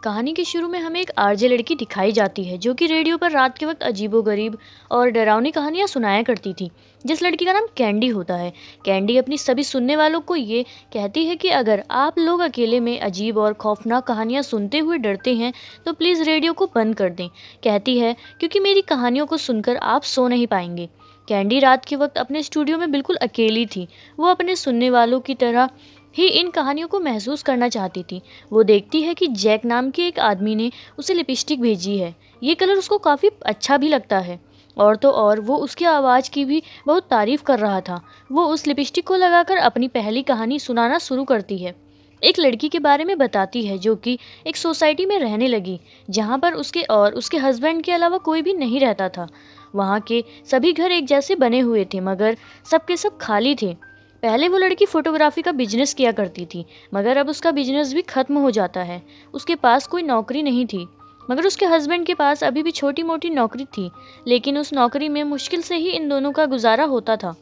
कहानी के शुरू में हमें एक आरजे लड़की दिखाई जाती है जो कि रेडियो पर रात के वक्त अजीबोगरीब और डरावनी कहानियां सुनाया करती थी। जिस लड़की का नाम कैंडी होता है। कैंडी अपनी सभी सुनने वालों को ये कहती है कि अगर आप लोग अकेले में अजीब और खौफनाक कहानियां सुनते हुए डरते हैं तो प्लीज़ रेडियो को बंद कर दें। कहती है क्योंकि मेरी कहानियों को सुनकर आप सो नहीं पाएंगे। कैंडी रात के वक्त अपने स्टूडियो में बिल्कुल अकेली थी। वो अपने सुनने वालों की तरह ही इन कहानियों को महसूस करना चाहती थी। वो देखती है कि जैक नाम के एक आदमी ने उसे लिपस्टिक भेजी है। ये कलर उसको काफ़ी अच्छा भी लगता है। और तो और वो उसकी आवाज़ की भी बहुत तारीफ़ कर रहा था। वो उस लिपस्टिक को लगाकर अपनी पहली कहानी सुनाना शुरू करती है। एक लड़की के बारे में बताती है जो कि एक सोसाइटी में रहने लगी, जहाँ पर उसके और उसके हस्बैंड के अलावा कोई भी नहीं रहता था। वहाँ के सभी घर एक जैसे बने हुए थे, मगर सबके सब खाली थे। पहले वो लड़की फोटोग्राफी का बिजनेस किया करती थी, मगर अब उसका बिजनेस भी खत्म हो जाता है। उसके पास कोई नौकरी नहीं थी, मगर उसके हस्बैंड के पास अभी भी छोटी मोटी नौकरी थी। लेकिन उस नौकरी में मुश्किल से ही इन दोनों का गुजारा होता था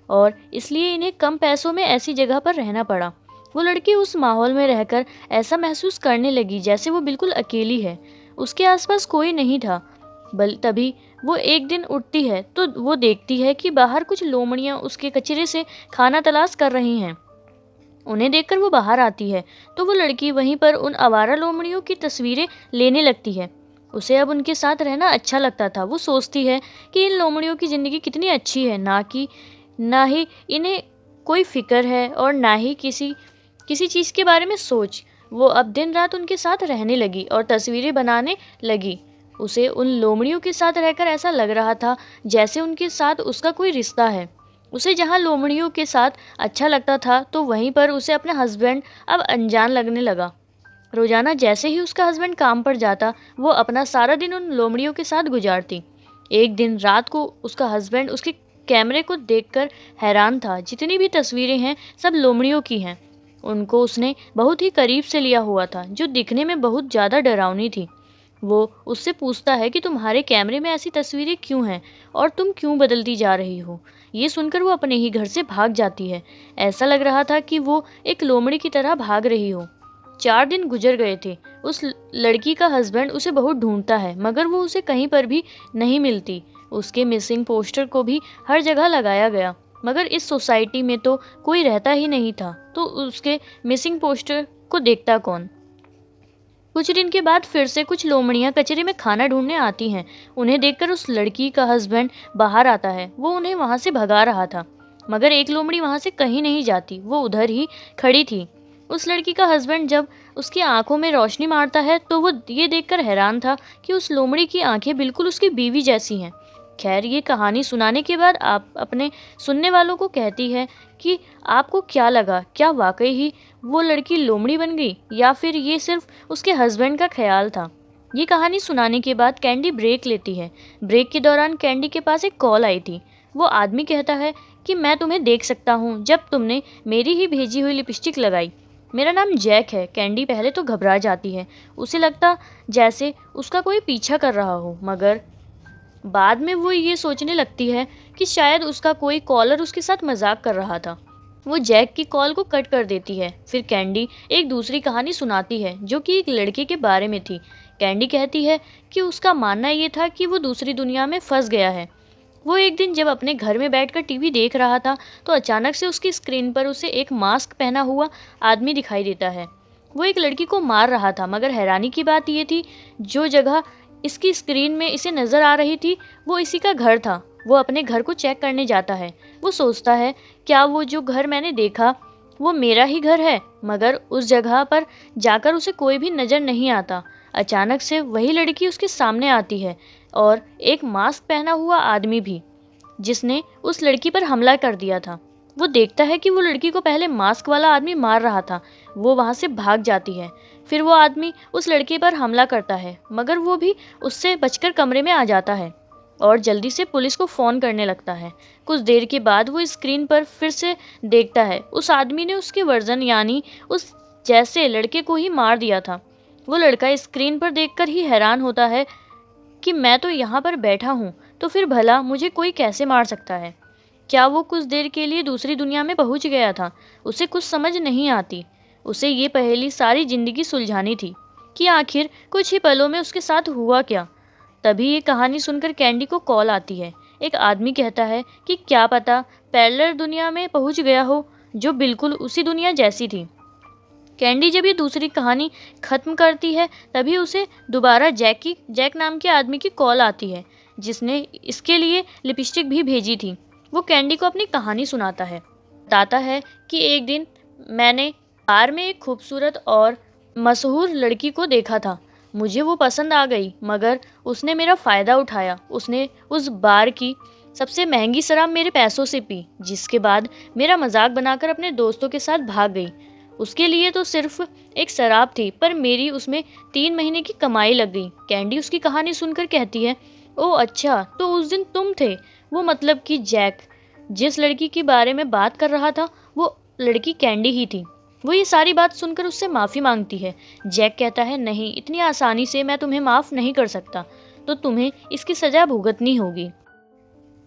और इसलिए इन्हें कम पैसों में ऐसी जगह पर रहना पड़ा। वो लड़की उस माहौल में रहकर ऐसा महसूस करने लगी जैसे वो बिल्कुल अकेली है। उसके आसपास कोई नहीं था। तभी वो एक दिन उठती है तो वो देखती है कि बाहर कुछ लोमड़ियाँ उसके कचरे से खाना तलाश कर रही हैं। उन्हें देखकर वो बाहर आती है तो वो लड़की वहीं पर उन आवारा लोमड़ियों की तस्वीरें लेने लगती है। उसे अब उनके साथ रहना अच्छा लगता था। वो सोचती है कि इन लोमड़ियों की ज़िंदगी कितनी अच्छी है, ना ही इन्हें कोई फिक्र है और ना ही किसी किसी चीज़ के बारे में सोच। वो अब दिन रात उनके साथ रहने लगी और तस्वीरें बनाने लगी। उसे उन लोमड़ियों के साथ रहकर ऐसा लग रहा था जैसे उनके साथ उसका कोई रिश्ता है। उसे जहाँ लोमड़ियों के साथ अच्छा लगता था तो वहीं पर उसे अपना हस्बैंड अब अनजान लगने लगा। रोजाना जैसे ही उसका हस्बैंड काम पर जाता, वो अपना सारा दिन उन लोमड़ियों के साथ गुजारती। एक दिन रात को उसका हस्बैंड उसके कैमरे को देखकर हैरान था। जितनी भी तस्वीरें हैं सब लोमड़ियों की हैं। उनको उसने बहुत ही करीब से लिया हुआ था, जो दिखने में बहुत ज़्यादा डरावनी थी। वो उससे पूछता है कि तुम्हारे कैमरे में ऐसी तस्वीरें क्यों हैं और तुम क्यों बदलती जा रही हो। ये सुनकर वो अपने ही घर से भाग जाती है। ऐसा लग रहा था कि वो एक लोमड़ी की तरह भाग रही हो। 4 दिन गुजर गए थे। उस लड़की का हस्बैंड उसे बहुत ढूंढता है, मगर वो उसे कहीं पर भी नहीं मिलती। उसके मिसिंग पोस्टर को भी हर जगह लगाया गया, मगर इस सोसाइटी में तो कोई रहता ही नहीं था, तो उसके मिसिंग पोस्टर को देखता कौन। कुछ दिन के बाद फिर से कुछ लोमड़ियाँ कचरे में खाना ढूंढने आती हैं। उन्हें देखकर उस लड़की का हस्बैंड बाहर आता है। वो उन्हें वहाँ से भगा रहा था, मगर एक लोमड़ी वहाँ से कहीं नहीं जाती, वो उधर ही खड़ी थी। उस लड़की का हस्बैंड जब उसकी आंखों में रोशनी मारता है तो वो ये देखकर हैरान था कि उस लोमड़ी की आंखें बिल्कुल उसकी बीवी जैसी हैं। खैर, ये कहानी सुनाने के बाद आप अपने सुनने वालों को कहती है कि आपको क्या लगा, क्या वाकई ही वो लड़की लोमड़ी बन गई या फिर ये सिर्फ उसके हस्बैंड का ख्याल था। ये कहानी सुनाने के बाद कैंडी ब्रेक लेती है। ब्रेक के दौरान कैंडी के पास एक कॉल आई थी। वो आदमी कहता है कि मैं तुम्हें देख सकता हूँ जब तुमने मेरी ही भेजी हुई लिपस्टिक लगाई। मेरा नाम जैक है। कैंडी पहले तो घबरा जाती है। उसे लगता जैसे उसका कोई पीछा कर रहा हो, मगर बाद में वो ये सोचने लगती है कि शायद उसका कोई कॉलर उसके साथ मजाक कर रहा था। वो जैक की कॉल को कट कर देती है। फिर कैंडी एक दूसरी कहानी सुनाती है जो कि एक लड़के के बारे में थी। कैंडी कहती है कि उसका मानना ये था कि वो दूसरी दुनिया में फंस गया है। वो एक दिन जब अपने घर में बैठकर टीवी देख रहा था तो अचानक से उसकी स्क्रीन पर उसे एक मास्क पहना हुआ आदमी दिखाई देता है। वो एक लड़की को मार रहा था, मगर हैरानी की बात ये थी जो जगह इसकी स्क्रीन में इसे नज़र आ रही थी वो इसी का घर था। वो अपने घर को चेक करने जाता है। वो सोचता है क्या वो जो घर मैंने देखा वो मेरा ही घर है, मगर उस जगह पर जाकर उसे कोई भी नज़र नहीं आता। अचानक से वही लड़की उसके सामने आती है और एक मास्क पहना हुआ आदमी भी, जिसने उस लड़की पर हमला कर दिया था। वो देखता है कि वो लड़की को पहले मास्क वाला आदमी मार रहा था। वो वहाँ से भाग जाती है। फिर वो आदमी उस लड़के पर हमला करता है, मगर वो भी उससे बचकर कमरे में आ जाता है और जल्दी से पुलिस को फ़ोन करने लगता है। कुछ देर के बाद वो स्क्रीन पर फिर से देखता है उस आदमी ने उसके वर्जन यानी उस जैसे लड़के को ही मार दिया था। वो लड़का स्क्रीन पर देखकर ही हैरान होता है कि मैं तो यहाँ पर बैठा हूँ, तो फिर भला मुझे कोई कैसे मार सकता है। क्या वो कुछ देर के लिए दूसरी दुनिया में पहुँच गया था? उसे कुछ समझ नहीं आती। उसे ये पहेली सारी जिंदगी सुलझानी थी। कि आखिर कुछ ही पलों में उसके साथ हुआ क्या। तभी ये कहानी सुनकर कैंडी को कॉल आती है। एक आदमी कहता है कि क्या पता पैरेलल दुनिया में पहुंच गया हो जो बिल्कुल उसी दुनिया जैसी थी। कैंडी जब ये दूसरी कहानी खत्म करती है तभी उसे दोबारा जैक नाम के आदमी की कॉल आती है, जिसने इसके लिए लिपस्टिक भी भेजी थी। वो कैंडी को अपनी कहानी सुनाता है, बताता है कि एक दिन मैंने बार में एक खूबसूरत और मशहूर लड़की को देखा था। मुझे वो पसंद आ गई, मगर उसने मेरा फ़ायदा उठाया। उसने उस बार की सबसे महंगी शराब मेरे पैसों से पी, जिसके बाद मेरा मजाक बनाकर अपने दोस्तों के साथ भाग गई। उसके लिए तो सिर्फ एक शराब थी, पर मेरी उसमें 3 महीने की कमाई लग गई। कैंडी उसकी कहानी सुनकर कहती है, ओह अच्छा, तो उस दिन तुम थे। वो मतलब कि जैक जिस लड़की के बारे में बात कर रहा था, वो लड़की कैंडी ही थी। वो ये सारी बात सुनकर उससे माफ़ी मांगती है। जैक कहता है, नहीं, इतनी आसानी से मैं तुम्हें माफ़ नहीं कर सकता, तो तुम्हें इसकी सज़ा भुगतनी होगी।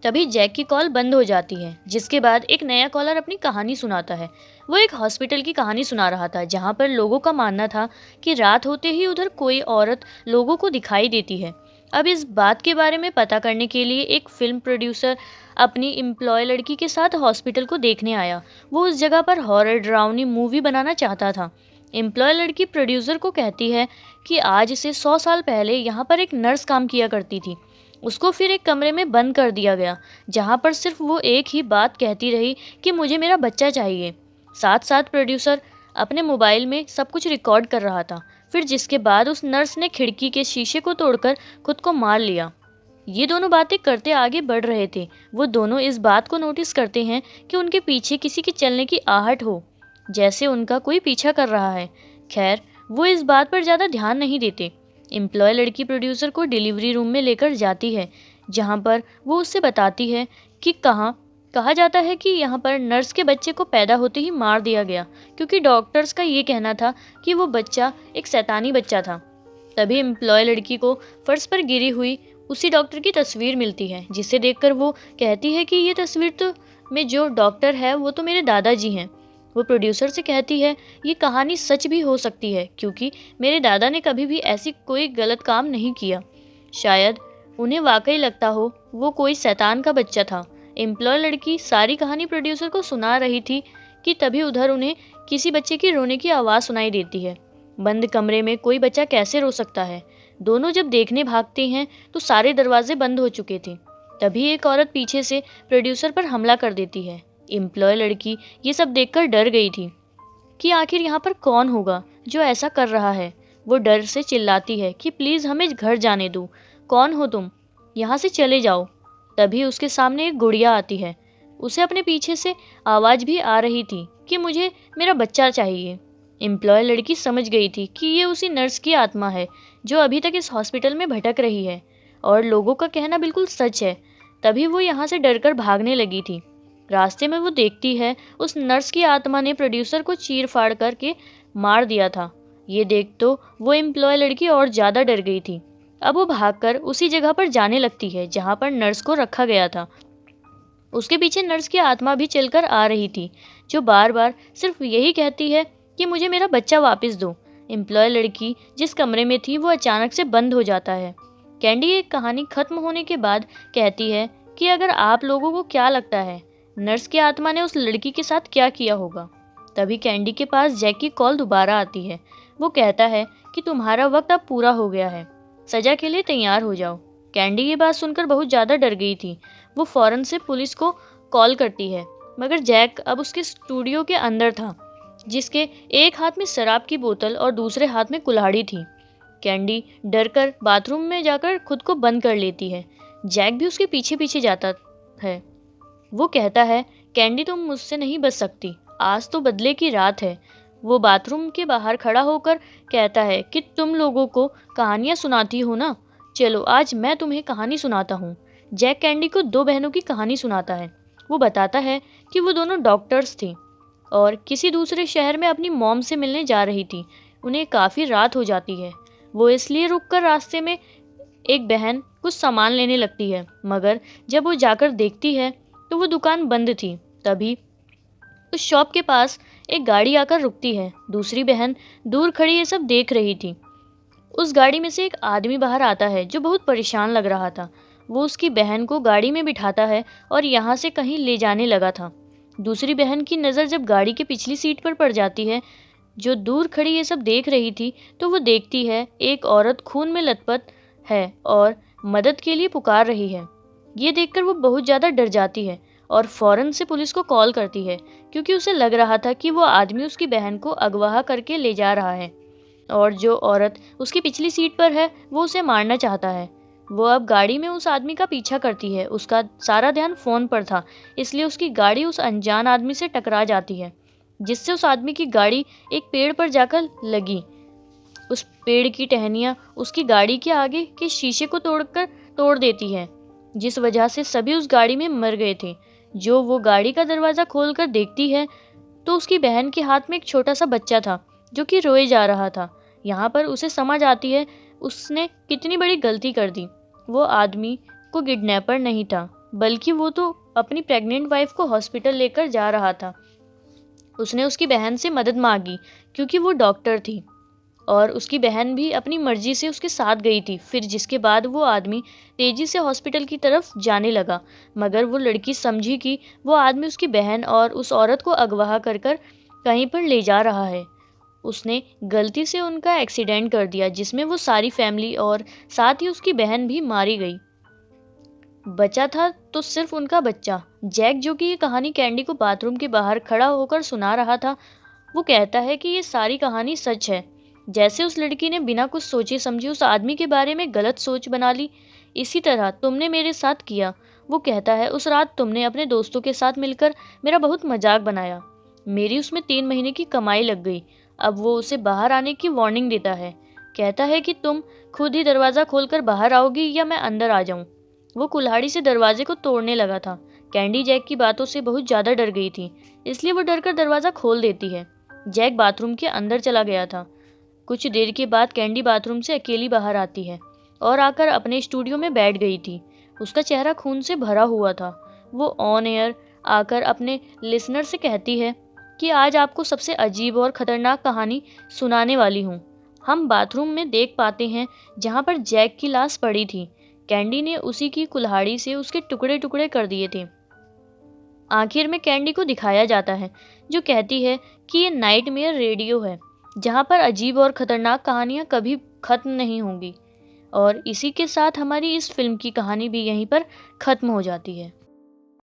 तभी जैक की कॉल बंद हो जाती है, जिसके बाद एक नया कॉलर अपनी कहानी सुनाता है। वो एक हॉस्पिटल की कहानी सुना रहा था, जहाँ पर लोगों का मानना था कि रात होते ही उधर कोई औरत लोगों को दिखाई देती है। अब इस बात के बारे में पता करने के लिए एक फिल्म प्रोड्यूसर अपनी एम्प्लॉय लड़की के साथ हॉस्पिटल को देखने आया। वो उस जगह पर हॉरर डरावनी मूवी बनाना चाहता था। एम्प्लॉय लड़की प्रोड्यूसर को कहती है कि आज से 100 साल पहले यहाँ पर एक नर्स काम किया करती थी। उसको फिर एक कमरे में बंद कर दिया गया, जहाँ पर सिर्फ वो एक ही बात कहती रही कि मुझे मेरा बच्चा चाहिए। साथ साथ प्रोड्यूसर अपने मोबाइल में सब कुछ रिकॉर्ड कर रहा था। फिर जिसके बाद उस नर्स ने खिड़की के शीशे को तोड़कर खुद को मार लिया। ये दोनों बातें करते आगे बढ़ रहे थे। वो दोनों इस बात को नोटिस करते हैं कि उनके पीछे किसी के चलने की आहट हो, जैसे उनका कोई पीछा कर रहा है। खैर, वो इस बात पर ज़्यादा ध्यान नहीं देते। एम्प्लॉय लड़की प्रोड्यूसर को डिलीवरी रूम में लेकर जाती है, जहाँ पर वो उससे बताती है कि कहा जाता है कि यहाँ पर नर्स के बच्चे को पैदा होते ही मार दिया गया, क्योंकि डॉक्टर्स का ये कहना था कि वो बच्चा एक शैतानी बच्चा था। तभी एम्प्लॉय लड़की को फर्श पर गिरी हुई उसी डॉक्टर की तस्वीर मिलती है, जिसे देखकर वो कहती है कि ये तस्वीर तो में जो डॉक्टर है वो तो मेरे दादाजी हैं। वो प्रोड्यूसर से कहती है, ये कहानी सच भी हो सकती है, क्योंकि मेरे दादा ने कभी भी ऐसी कोई गलत काम नहीं किया। शायद उन्हें वाकई लगता हो वो कोई शैतान का बच्चा था। एम्प्लॉय लड़की सारी कहानी प्रोड्यूसर को सुना रही थी कि तभी उधर उन्हें किसी बच्चे की रोने की आवाज़ सुनाई देती है। बंद कमरे में कोई बच्चा कैसे रो सकता है। दोनों जब देखने भागते हैं तो सारे दरवाजे बंद हो चुके थे। तभी एक औरत पीछे से प्रोड्यूसर पर हमला कर देती है। एम्प्लॉय लड़की ये सब देखकर डर गई थी कि आखिर यहाँ पर कौन होगा जो ऐसा कर रहा है। वो डर से चिल्लाती है कि प्लीज़ हमें घर जाने दो, कौन हो तुम, यहाँ से चले जाओ। तभी उसके सामने एक गुड़िया आती है। उसे अपने पीछे से आवाज़ भी आ रही थी कि मुझे मेरा बच्चा चाहिए। एम्प्लॉय लड़की समझ गई थी कि ये उसी नर्स की आत्मा है जो अभी तक इस हॉस्पिटल में भटक रही है, और लोगों का कहना बिल्कुल सच है। तभी वो यहाँ से डरकर भागने लगी थी। रास्ते में वो देखती है उस नर्स की आत्मा ने प्रोड्यूसर को चीर फाड़ करके मार दिया था। ये देख तो वो एम्प्लॉय लड़की और ज़्यादा डर गई थी। अब वो भागकर उसी जगह पर जाने लगती है जहाँ पर नर्स को रखा गया था। उसके पीछे नर्स की आत्मा भी चलकर आ रही थी, जो बार बार सिर्फ यही कहती है कि मुझे मेरा बच्चा वापस दो। एम्प्लॉय लड़की जिस कमरे में थी वो अचानक से बंद हो जाता है। कैंडी एक कहानी खत्म होने के बाद कहती है कि अगर आप लोगों को क्या लगता है नर्स की आत्मा ने उस लड़की के साथ क्या किया होगा। तभी कैंडी के पास जैक की कॉल दोबारा आती है। वो कहता है कि तुम्हारा वक्त अब पूरा हो गया है, सजा के लिए तैयार हो जाओ। कैंडी ये बात सुनकर बहुत ज़्यादा डर गई थी। वो फ़ौरन से पुलिस को कॉल करती है, मगर जैक अब उसके स्टूडियो के अंदर था, जिसके एक हाथ में शराब की बोतल और दूसरे हाथ में कुल्हाड़ी थी। कैंडी डरकर बाथरूम में जाकर खुद को बंद कर लेती है। जैक भी उसके पीछे पीछे जाता है। वो कहता है, कैंडी तुम मुझसे नहीं बच सकती, आज तो बदले की रात है। वो बाथरूम के बाहर खड़ा होकर कहता है कि तुम लोगों को कहानियाँ सुनाती हो ना, चलो आज मैं तुम्हें कहानी सुनाता हूँ। जैक कैंडी को 2 बहनों की कहानी सुनाता है। वो बताता है कि वो दोनों डॉक्टर्स थी और किसी दूसरे शहर में अपनी मॉम से मिलने जा रही थी। उन्हें काफ़ी रात हो जाती है। वो इसलिए रुककर रास्ते में एक बहन कुछ सामान लेने लगती है, मगर जब वो जाकर देखती है तो वो दुकान बंद थी। तभी उस शॉप के पास एक गाड़ी आकर रुकती है। दूसरी बहन दूर खड़ी ये सब देख रही थी। उस गाड़ी में से एक आदमी बाहर आता है जो बहुत परेशान लग रहा था। वो उसकी बहन को गाड़ी में बिठाता है और यहाँ से कहीं ले जाने लगा था। दूसरी बहन की नज़र जब गाड़ी के पिछली सीट पर पड़ जाती है, जो दूर खड़ी ये सब देख रही थी, तो वो देखती है एक औरत खून में लथपथ है और मदद के लिए पुकार रही है। ये देखकर वो बहुत ज़्यादा डर जाती है और फौरन से पुलिस को कॉल करती है, क्योंकि उसे लग रहा था कि वो आदमी उसकी बहन को अगवा करके ले जा रहा है और जो औरत उसकी पिछली सीट पर है वो उसे मारना चाहता है। वो अब गाड़ी में उस आदमी का पीछा करती है। उसका सारा ध्यान फ़ोन पर था, इसलिए उसकी गाड़ी उस अनजान आदमी से टकरा जाती है, जिससे उस आदमी की गाड़ी एक पेड़ पर जाकर लगी। उस पेड़ की टहनियाँ उसकी गाड़ी के आगे के शीशे को तोड़ देती है, जिस वजह से सभी उस गाड़ी में मर गए थे। जो वो गाड़ी का दरवाज़ा खोलकर देखती है तो उसकी बहन के हाथ में एक छोटा सा बच्चा था जो कि रोए जा रहा था। यहाँ पर उसे समझ आती है उसने कितनी बड़ी गलती कर दी। वो आदमी को किडनैपर नहीं था, बल्कि वो तो अपनी प्रेग्नेंट वाइफ को हॉस्पिटल लेकर जा रहा था। उसने उसकी बहन से मदद मांगी क्योंकि वो डॉक्टर थी और उसकी बहन भी अपनी मर्जी से उसके साथ गई थी। फिर जिसके बाद वो आदमी तेजी से हॉस्पिटल की तरफ जाने लगा, मगर वो लड़की समझी कि वो आदमी उसकी बहन और उस औरत को अगवा कर कहीं पर ले जा रहा है। उसने गलती से उनका एक्सीडेंट कर दिया, जिसमें वो सारी फैमिली और साथ ही उसकी बहन भी मारी गई। बचा था तो सिर्फ उनका बच्चा जैक, जो कि ये कहानी कैंडी को बाथरूम के बाहर खड़ा होकर सुना रहा था। वो कहता है कि ये सारी कहानी सच है। जैसे उस लड़की ने बिना कुछ सोचे समझे उस आदमी के बारे में गलत सोच बना ली, इसी तरह तुमने मेरे साथ किया। वो कहता है उस रात तुमने अपने दोस्तों के साथ मिलकर मेरा बहुत मजाक बनाया। मेरी उसमें 3 महीने की कमाई लग गई। अब वो उसे बाहर आने की वार्निंग देता है। कहता है कि तुम खुद ही दरवाज़ा खोलकर बाहर आओगी या मैं अंदर आ जाऊं। वो कुल्हाड़ी से दरवाजे को तोड़ने लगा था। कैंडी जैक की बातों से बहुत ज़्यादा डर गई थी, इसलिए वो डरकर दरवाज़ा खोल देती है। जैक बाथरूम के अंदर चला गया था। कुछ देर के बाद कैंडी बाथरूम से अकेली बाहर आती है और आकर अपने स्टूडियो में बैठ गई थी। उसका चेहरा खून से भरा हुआ था। वो ऑन एयर आकर अपने लिसनर से कहती है कि आज आपको सबसे अजीब और ख़तरनाक कहानी सुनाने वाली हूँ। हम बाथरूम में देख पाते हैं जहाँ पर जैक की लाश पड़ी थी। कैंडी ने उसी की कुल्हाड़ी से उसके टुकड़े टुकड़े कर दिए थे। आखिर में कैंडी को दिखाया जाता है, जो कहती है कि ये नाइटमेयर रेडियो है, जहाँ पर अजीब और ख़तरनाक कहानियाँ कभी ख़त्म नहीं होंगी। और इसी के साथ हमारी इस फिल्म की कहानी भी यहीं पर ख़त्म हो जाती है।